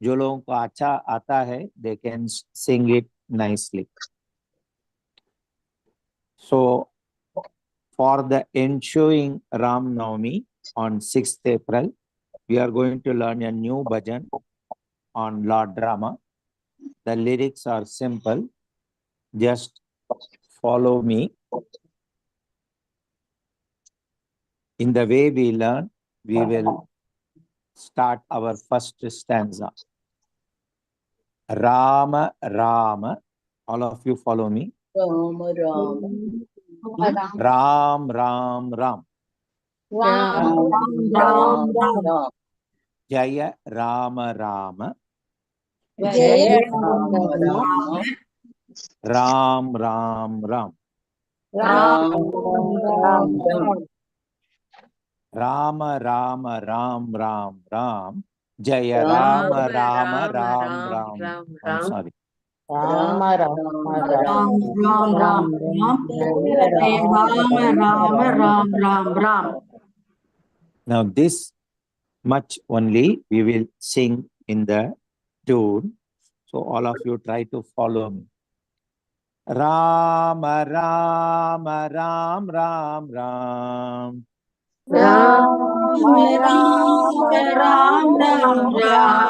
जो लोगों को अच्छा आता है, they can sing it nicely. So, for the ensuing Ram Navami on 6th April, we are going to learn a new bhajan on Lord Rama. The lyrics are simple. Just follow me. In the way we learn, we will start our first stanza. Rama, Rama. All of you follow me. Rama Rama. Ram, Ram, Ram. Ram Ram Ram. Jaya Rama, Rama. Jaya Rama Rama. Ram, Ram, Ram. Ram Ram Ram. Rama, Rama, Ram, Ram, Ram. Jaya Rama, Rama, Rama, Ram, Ram. I'm sorry. Rama Rama Ram. Ram Ram Ram Jaya Ram Ram Ram. Now this much only we will sing in the tune. So all of you try to follow me. Rama, Rama, Ram, Ram, Ram. Ram Ram Ram Ram.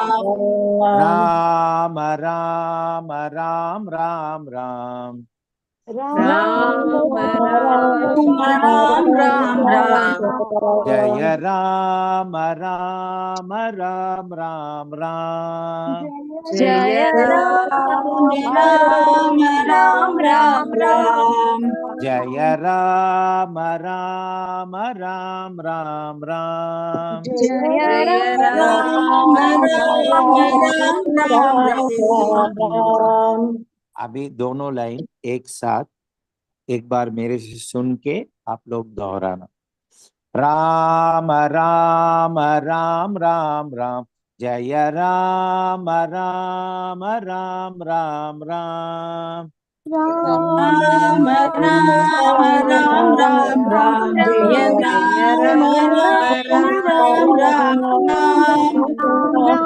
Rama, Rama, Ram, Ram, Ram. Rama Ram Ram Ram. Jaya Rama, Rama, Ram, Ram, Ram. Jaya Ram Ram Ram Ram. Jaya Rama, Rama, Ram, Ram, Ram. Jaya Ram Ram Ram. अभी दोनों line एक साथ एक बार मेरे से सुन के आप लोग दोहराना. राम राम राम राम राम. जय Ram Ram Ram Ram Ram. Ram Ram Ram Ram Ram. Jaya Ram Ram Ram Ram.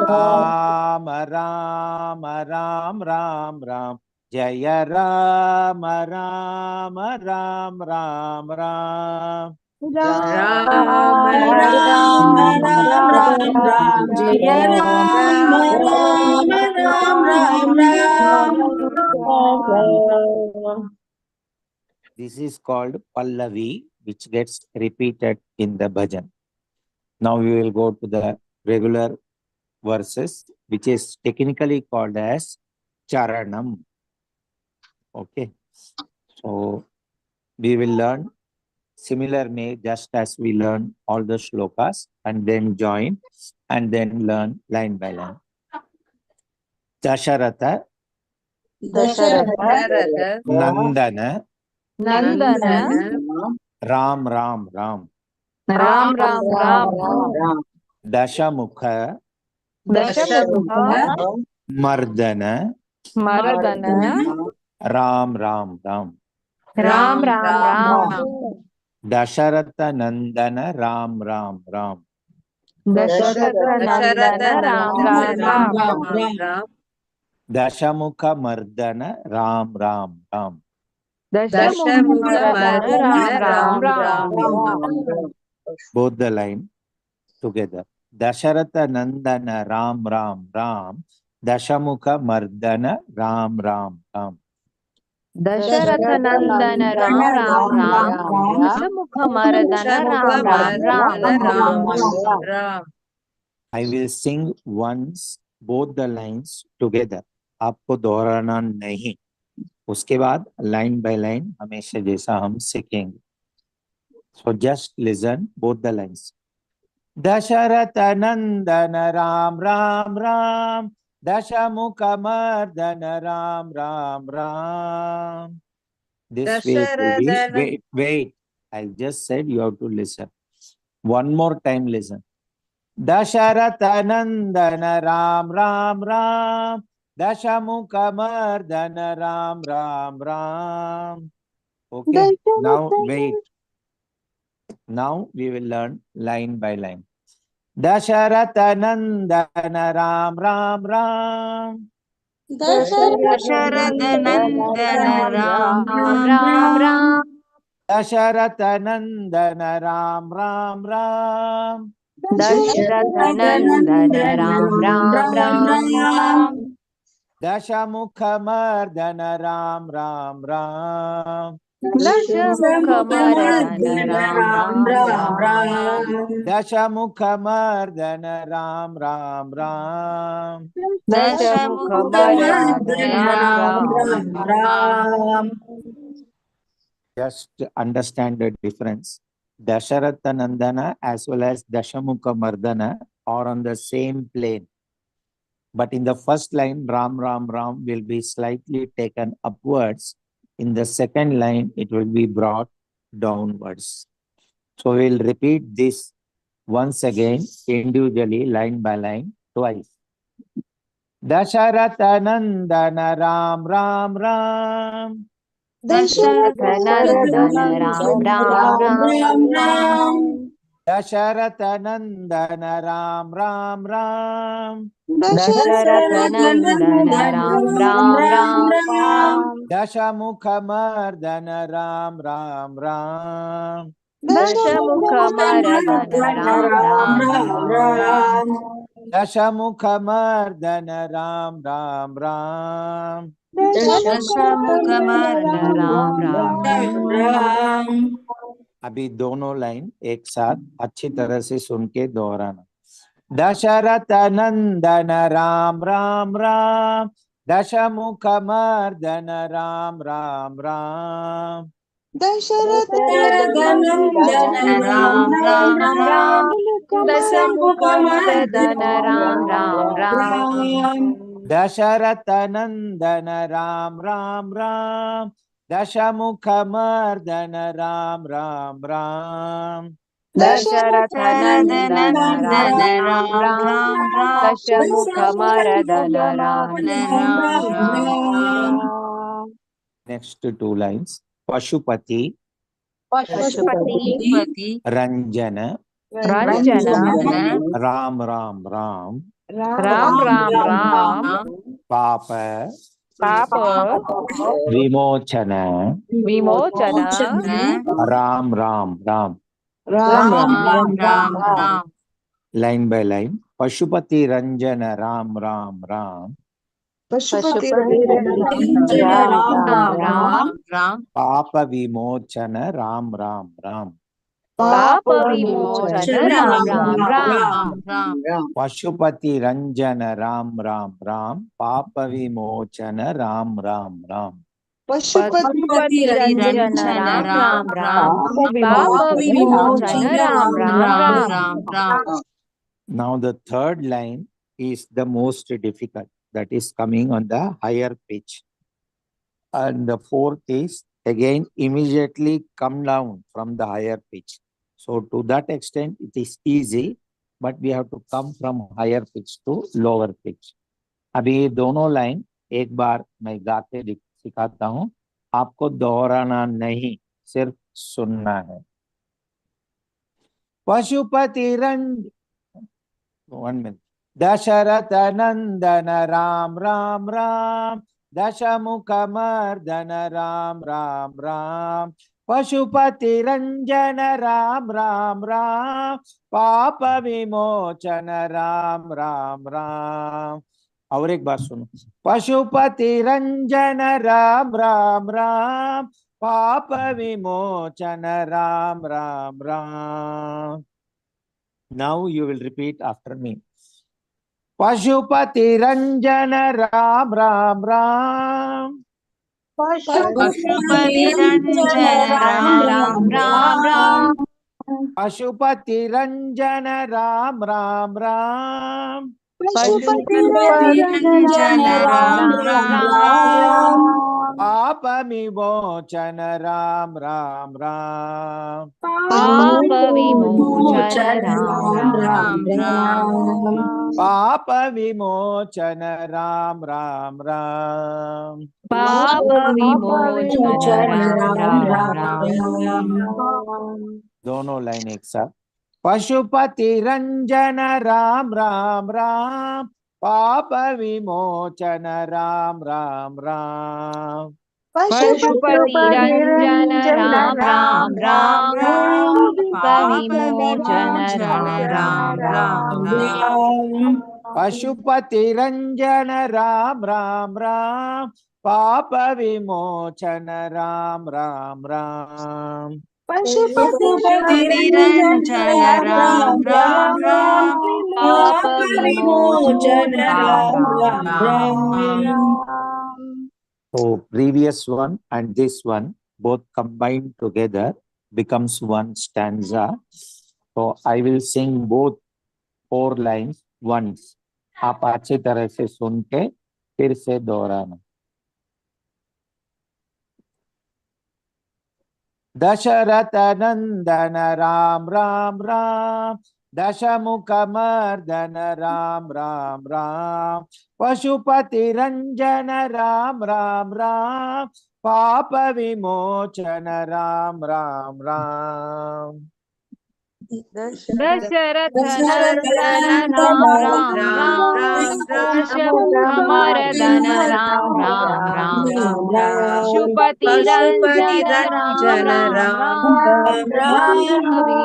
Ram Ram Ram Ram Ram. जय Ram Ram Ram Ram Ram. Ram Ram Ram Ram. Jaya Ram Ram Ram Ram. This is called Pallavi, which gets repeated in the bhajan. Now we will go to the regular verses, which is technically called as Charanam. Okay. So we will learn similar way just as we learn all the shlokas and then join and then learn line by line. Dasharatha Dasharatha Nandana Nandana Ram Ram Ram. Ram Ram Ram. Dashamukha Dashamukha Mardana Mardana Ram Ram Ram. Ram Ram Ram. Dasharatha Nandana Ram Ram Ram. Dasharatha Nandana Ram Ram Ram. Dashamukha Mardana Ram Ram Ram. Dashamukha Mardana Ram Ram. Both the line together. Dasharatha Nandana Ram Ram Ram. Dashamukha Mardana Ram Ram Ram. Dasharatha Nandana Ram Ram. Dashamukha Mardana Ram Ram. I will sing once both the lines together. आपको दोहराना नहीं. उसके बाद line by line हमेशा जैसा हम सीखेंगे. So just listen both the lines. Dasharatha Nandana Ram Ram Ram. Dashamukha Mardana Ram Ram Ram. This way, wait. I just said you have to listen. One more time listen. Dasharatha Nandana Ram Ram Ram. Dashamukha Mardana Ram Ram Ram. Okay, now wait. Now we will learn line by line. Dasharath नंदन राम राम राम। दशरथ नंदन राम राम राम। दशरथ नंदन राम राम राम। दशरथ नंदन राम राम राम। दशमुख मर्दन राम राम राम। दशमुख मर्दन राम राम राम। दशमुख मर्दन राम राम राम। दशमुख मर्दन Ram Ram. Just understand the difference. Dasharatha Nandana as well as Dashamukha Mardana are on the same plane. But in the first line, Ram Ram Ram will be slightly taken upwards. In the second line, it will be brought downwards. So we'll repeat this once again, individually, line by line, twice. Dasharatha Nandana Ram Ram Ram. Dasharath नंदन राम राम राम। दशरथ नंदन राम राम राम। दशरथ नंदन राम राम राम। दशमुख मर्दन राम राम राम। दशमुख मर्दन राम राम। दशमुख मर्दन राम राम राम। दशमुख मर्दन राम राम। अभी दोनों line एक साथ अच्छी तरह से सुन के दोहराना। दशरथ नंदन राम राम राम। दशमुख मर्दन राम राम राम। दशरथ नंदन राम राम राम। दशमुख मर्दन राम राम। दशरथ नंदन राम राम राम। दशमुख मर्दन राम राम राम। दशरथ नंदन राम राम। दशमुख मर्दन Ram Ram. Next two lines. Pashupati Pashupati Ranjan Ranjan Ram Ram Ram. Ram Ram Ram. पाप पाप विमोचन विमोचन Ram Ram Ram. Ram Ram. Line by line. Pashupati Ranjan Ram Ram Ram. Pashupati Ram Ram. पाप विमोचन राम राम राम। पाप विमोचन राम राम। पशुपति रंजन राम राम राम। पाप विमोचन राम राम राम। पशुपति रंजन राम राम। पाप विमोचन Ram Ram. Now the third line is the most difficult. That is coming on the higher pitch. And the fourth is again immediately come down from the higher pitch. So to that extent it is easy, but we have to come from higher pitch to lower pitch. अभी ये दोनों line एक बार मैं गा के सिखाता हूँ, आपको दोहराना नहीं, सिर्फ सुनना है। पशुपति रंग 1 minute। दशरथ नंदन राम राम राम। दशमुख मर्दन राम राम राम। पशुपति रंजन राम राम राम। पाप विमोचन राम राम राम। और एक बार सुनो। पशुपति रंजन राम राम राम। पाप विमोचन Ram Ram Ram. Now you will repeat after me. Pashupati Ranjan Ram Ram Ram. Pashupati Ranjan Ram Ram. Pashupati Ranjan Ram Ram Ram. Pashupati Ranjan Ram. पाप विमोचन राम राम राम। पाप विमोचन राम राम। पाप विमोचन राम राम राम। पाप विमोचन राम राम। दोनों लाइन एक साथ। पशुपति रंजन राम राम राम, पाप विमोचन राम राम राम। पशुपति रंजन राम राम राम, पाप विमोचन राम राम राम। पशुपति रंजन राम राम राम, पाप विमोचन राम राम राम। पशुपति रंजन राम राम राम, पाप विमोचन Ram Ram Ram. So previous one and this one both combined together becomes one stanza. So I will sing both 4 lines once. आप अच्छी तरह से सुन के फिर से दोहराना। दशरथ नंदन राम राम राम, दशमुख मर्दन राम राम राम, पशुपति रंजन राम राम राम, पाप विमोचन राम राम राम। दशरथ नंदन राम राम राम, दशमुख मर्दन राम राम राम, पशुपति रंजन राम राम राम,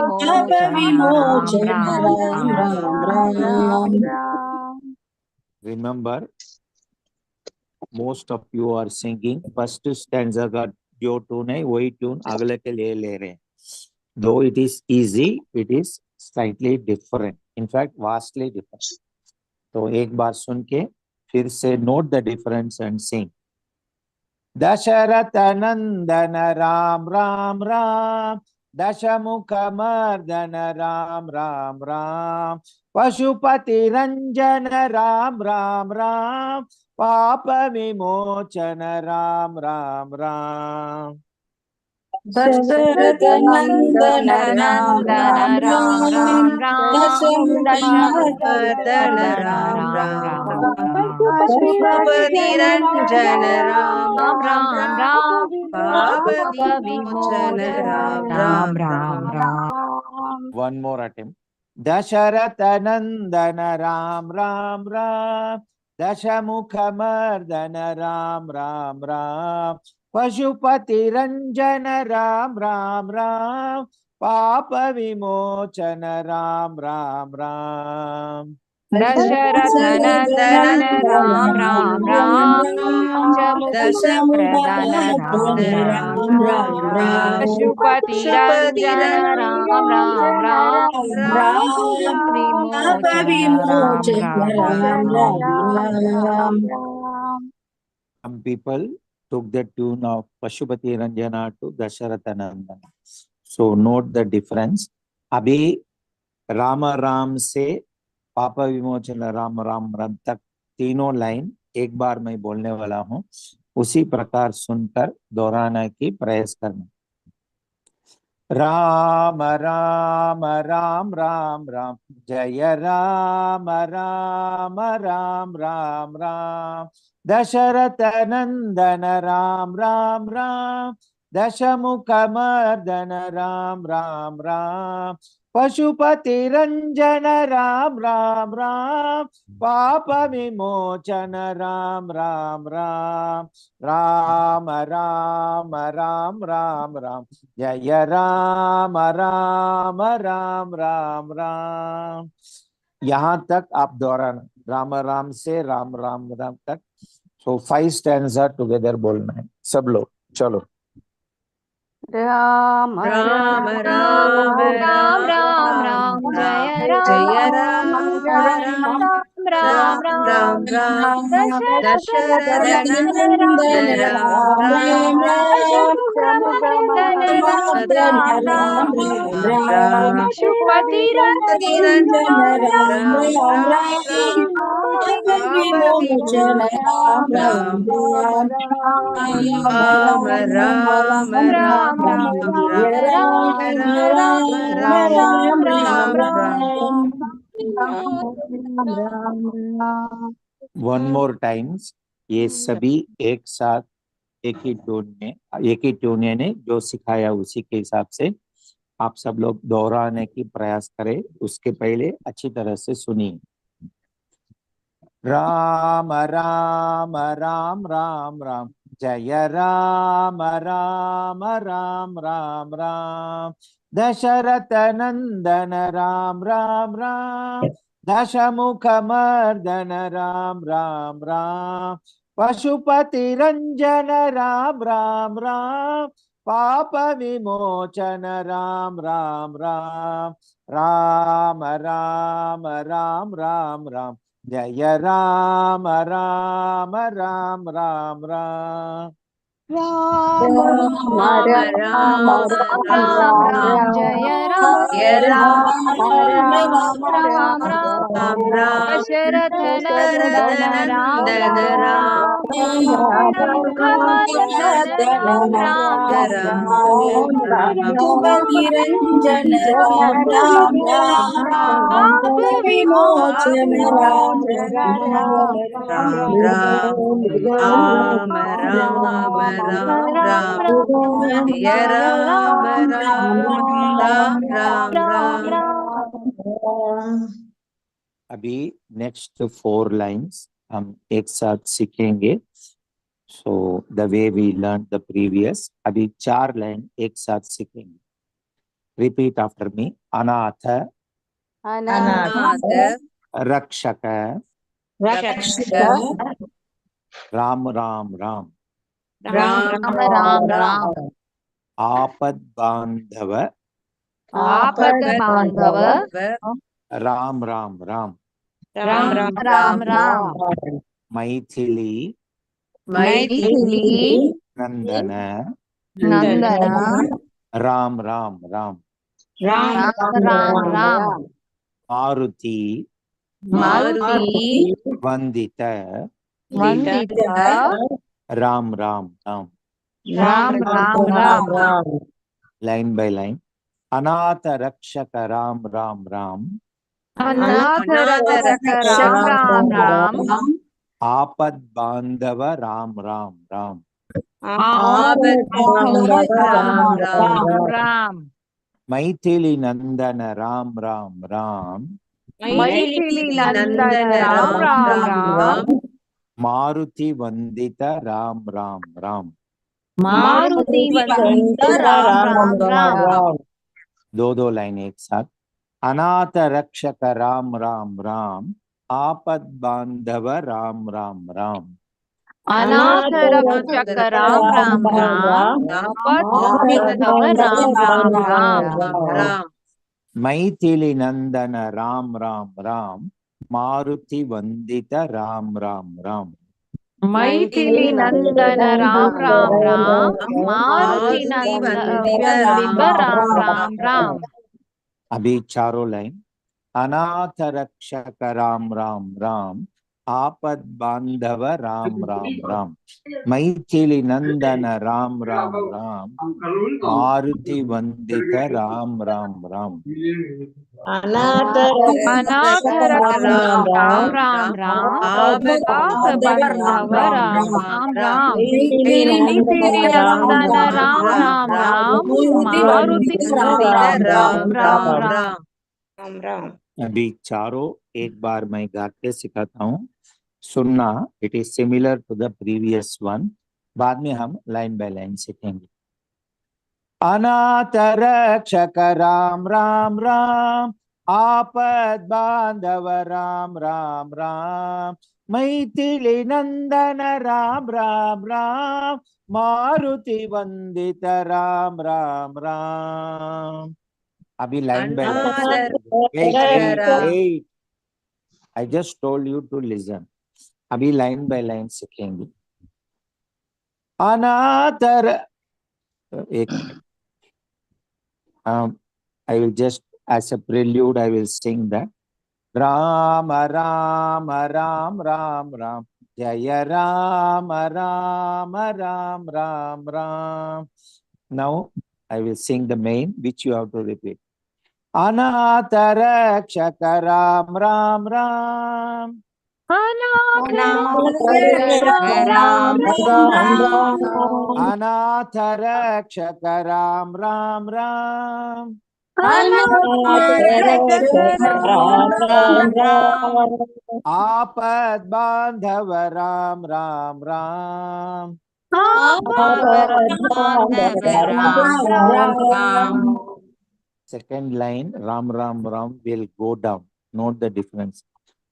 पाप विमोचन Ram Ram Ram. Remember, most of you are singing first stanza का जो tune है वही tune अगले के लिए ले रहे हैं. Though it is easy, it is slightly different. In fact, vastly different. तो एक बार सुन के फिर से note the difference and sing. Dasharath नंदन राम राम राम, दशमुख मर्दन राम राम राम, पशुपति रंजन राम राम राम, पाप विमोचन राम राम राम। दशरथ नंदन राम राम राम राम, दशमुख मर्दन राम राम राम, पशुपति रंजन राम राम राम, पाप विमोचन Ram Ram Ram. One more attempt. Dasharath नंदन राम राम राम, दशमुख मर्दन राम राम राम, पशुपति रंजन राम राम राम, पाप विमोचन राम राम राम। दशरथ नंदन राम राम राम, दशमुख मर्दन राम राम राम, पशुपति रंजन राम राम राम, पाप विमोचन Ram Ram Ram. Some people took the tune of Pashupati Ranjana to Dasharatha Nandana. So note the difference. अभी राम राम से पापा विमोचन राम राम राम तक तीनों लाइन एक बार मैं बोलने वाला हूँ, उसी प्रकार सुनकर दोहराने की प्रयास करना। राम राम राम राम राम, जय राम राम राम राम राम, दशरथ नंदन राम राम राम, दशमुख मर्दन राम राम राम, पशुपति रंजन राम राम राम, पाप विमोचन राम राम राम, राम राम राम राम राम, जय राम राम राम राम राम। यहाँ तक आप दोहराना, राम राम से राम राम राम तक। सो 5 स्टैंजा टुगेदर बोलना है सब लोग। चलो। राम राम राम राम राम राम, जय राम राम राम राम राम, दशरथ नंदन राम राम राम, मर्दन राम राम राम, पशुपति रंजन राम राम, विमोचन Ram Ram Ram Ram Ram Ram. One more times, ये सभी एक साथ एक ही ट्यून में, एक ही ट्यून ने जो सिखाया उसी के हिसाब से आप सब लोग दोहराने की प्रयास करें, उसके पहले अच्छी तरह से सुनिए। राम राम राम राम राम, जय राम राम राम राम राम, दशरथ नंदन राम राम राम, दशमुख मर्दन राम राम राम, पशुपति रंजन राम राम राम, पाप विमोचन राम राम राम, राम राम राम राम राम, जय राम राम राम राम राम। राम राम राम राम राम, जय जय राम राम राम राम राम, दशरथ दशरथ नंदन राम नंदन राम, मुख मर्दन राम राम रघुपति रंजन राम राम राम, पाप विमोचन राम राम राम राम राम राम राम, जय राम राम राम राम। अभी नेक्स्ट 4 लाइन्स हम एक साथ सीखेंगे। So the way we learn the previous, अभी 4 लाइन एक साथ सीखेंगे। Repeat after me. अनाथ अनाथ रक्षक रक्षक राम राम राम, राम राम राम, आपद बांधव आपद बांधव राम राम राम, राम राम राम, मैथिली मैथिली नंदन नंदन राम राम राम, राम राम राम, मारुति मारुति वंदित वंदित Ram Ram Ram. Ram Ram Ram, line by line. अनाथ रक्षक राम राम राम, अनाथ रक्षक राम राम राम, आपद बांधव राम राम राम, आपद बांधव राम राम राम, मैथिली नंदन राम राम राम, मैथिली नंदन राम राम राम, मारुति वंदित राम राम राम। मारुति वंदित राम राम राम। 2 लाइन एक साथ। अनाथ रक्षक राम राम राम, आपद बांधव राम राम राम, अनाथ रक्षक राम राम राम, आपद बांधव राम राम राम, मैथिली नंदन राम राम राम, मारुति वंदित राम राम राम, मैथिली नंदन राम राम राम, मारुति वंदित राम राम राम। अभी 4 लाइन। अनाथ रक्षक राम राम राम, आपद बांधव राम राम राम, मैथिली नंदन राम राम राम, मारुति वंदित राम राम राम, अनाथ रक्षक राम राम राम, आपद बांधव राम राम राम, मैथिली नंदन राम राम राम, मारुति वंदित राम राम राम। अभी चारों एक बार मैं गा के सिखाता हूँ, सुनना। It is similar to the previous one. बाद में हम लाइन बाय लाइन सीखेंगे। अनाथ रक्षक राम राम राम, आपद बांधव राम राम राम, मैथिली नंदन राम राम राम, मारुति वंदित राम राम राम। अभी line by line. I just told you to listen. अभी लाइन बाय लाइन सीखेंगे। अनाथ एक I will just as a prelude I will sing that. Ram Ram Ram Ram Ram, जय Ram Ram Ram Ram Ram. Now I will sing the main, which you have to repeat. अनाथ रक्षक राम राम राम, अनाथ रक्षक राम राम, अनाथ रक्षक राम राम राम, आपद बांधव Ram Ram Ram. Second line, Ram Ram Ram will go down. Note the difference.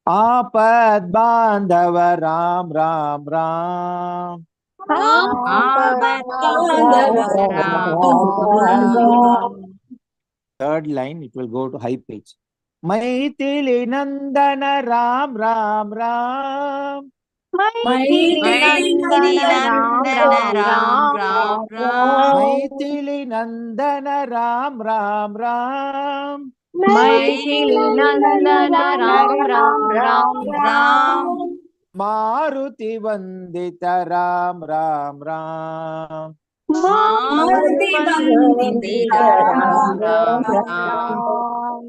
आपद बांधव Ram Ram Ram. Third line, it will go to high pitch. Maithili नंदन राम राम राम। मैथिली नंदन राम राम राम। मैथिली नंदन राम राम राम। मारुति वंदित राम राम राम। मारुति वंदित राम राम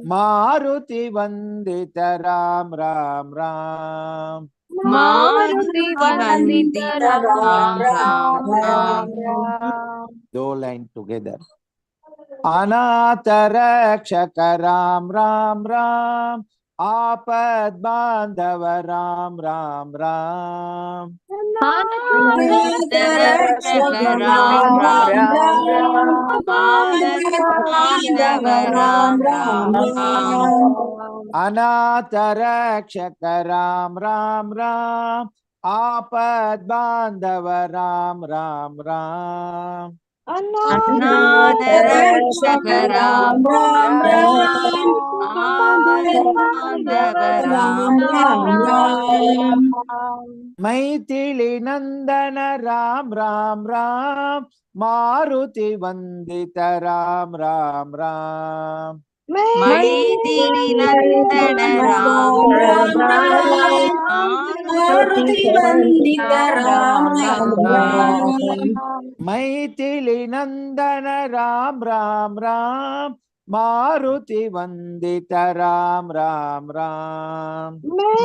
मारुति वंदित राम राम राम। मारुति वंदित राम राम। दो लाइन टुगेदर। अनाथ रक्षक राम राम राम। आपद बांधव राम राम राम। अनाथ रक्षक राम राम राम। अनाथ रक्षक राम राम राम। आपद बांधव राम राम राम। अनाथ रक्षक राम राम राम। मैथिली नंदन राम राम राम। मारुति वंदित राम राम राम। मैथिली नंदन राम राम राम। मारुति वंदित राम राम मैथिली नंदन राम राम राम। मारुति वंदित राम राम राम।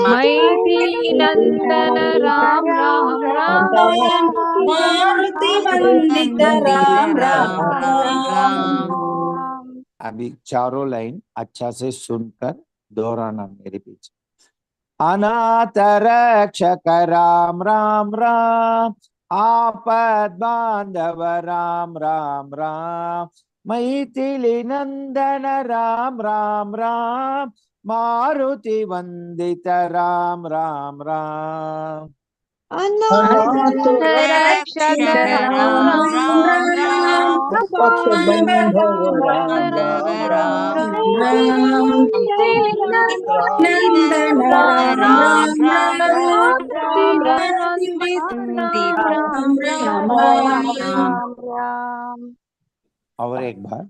मैथिली नंदन राम राम राम। मारुति वंदित राम राम। अभी चारों लाइन अच्छा से सुनकर दोहराना मेरे पीछे। अनाथ रक्षक राम राम राम। आपद बांधव राम राम राम। मैथिली नंदन राम राम राम। मारुति वंदित राम राम राम। अनाथ रक्षक राम राम राम। बांधव राम नंदन राम राम। और एक बार।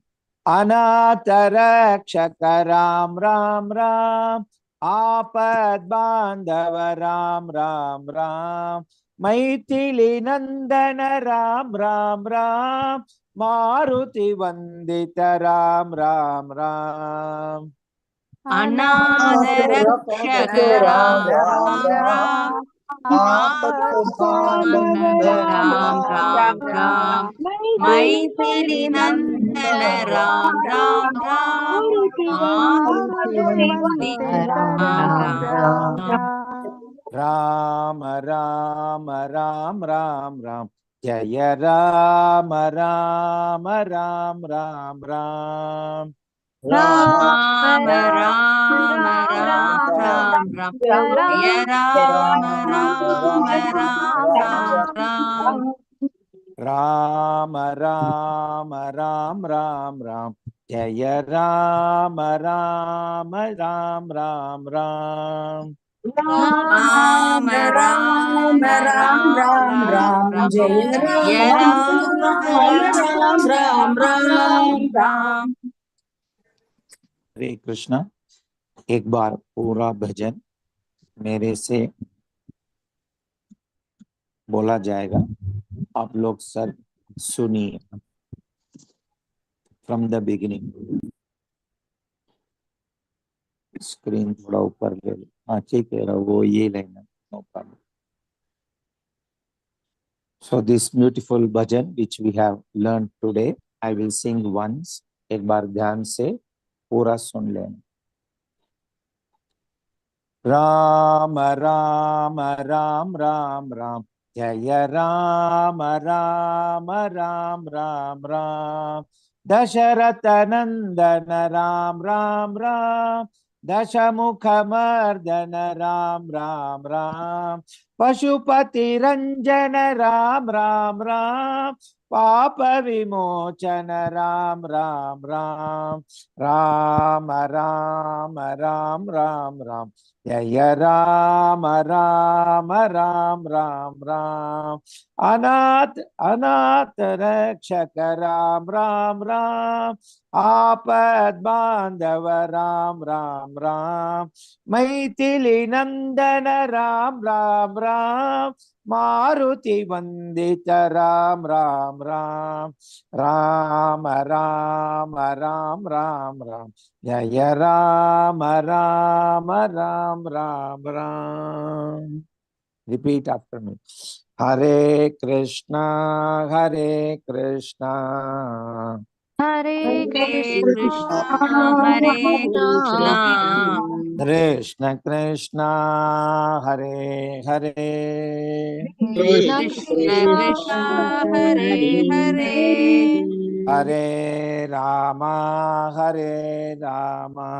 अनाथ रक्षक राम राम राम। आपद बांधव राम राम राम। मैथिली नंदन राम राम राम। मारुति वंदित राम राम राम। अनाथ रक्षक राम राम राम। आपद बांधव राम राम राम। मैथिली नंदन राम राम राम। मारुति वंदित राम राम। राम राम राम राम राम। जय राम राम राम राम राम। राम राम राम राम राम। जय राम राम राम राम। राम राम राम राम राम। जय राम राम राम राम राम। राम राम राम राम। जय राम राम। हरे कृष्णा। एक बार पूरा भजन मेरे से बोला जाएगा, आप लोग सब सुनिए फ्रॉम द बिगिनिंग। स्क्रीन थोड़ा ऊपर ले लो। हाँ ठीक है, वो ये लेना, no problem. So this beautiful bhajan which we have learned today, I will sing once. एक बार ध्यान से पूरा सुन लेना। राम राम राम राम राम, जय राम राम राम राम राम। दशरथ नंदन राम राम राम, दशमुख मर्दन राम राम राम। पशुपति रंजन राम राम राम, पाप विमोचन राम राम राम। राम राम राम राम राम, जय राम राम राम राम राम। अनाथ अनाथ रक्षक राम राम राम, आपद बांधव राम राम राम। मैथिली नंदन राम राम राम, मारुति वंदित राम राम राम। राम राम राम राम राम, जय Ram Ram Ram Ram Ram. Repeat after me. हरे कृष्णा हरे कृष्णा हरे हरे कृष्णा कृष्ण कृष्णा हरे हरे, कृष्ण कृष्ण कृष्ण कृष्ण हरे हरे, हरे रामा हरे रामा,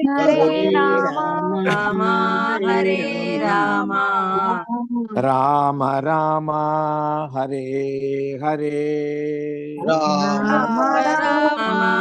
हरे राम राम हरे राम, राम राम हरे हरे, राम राम राम राम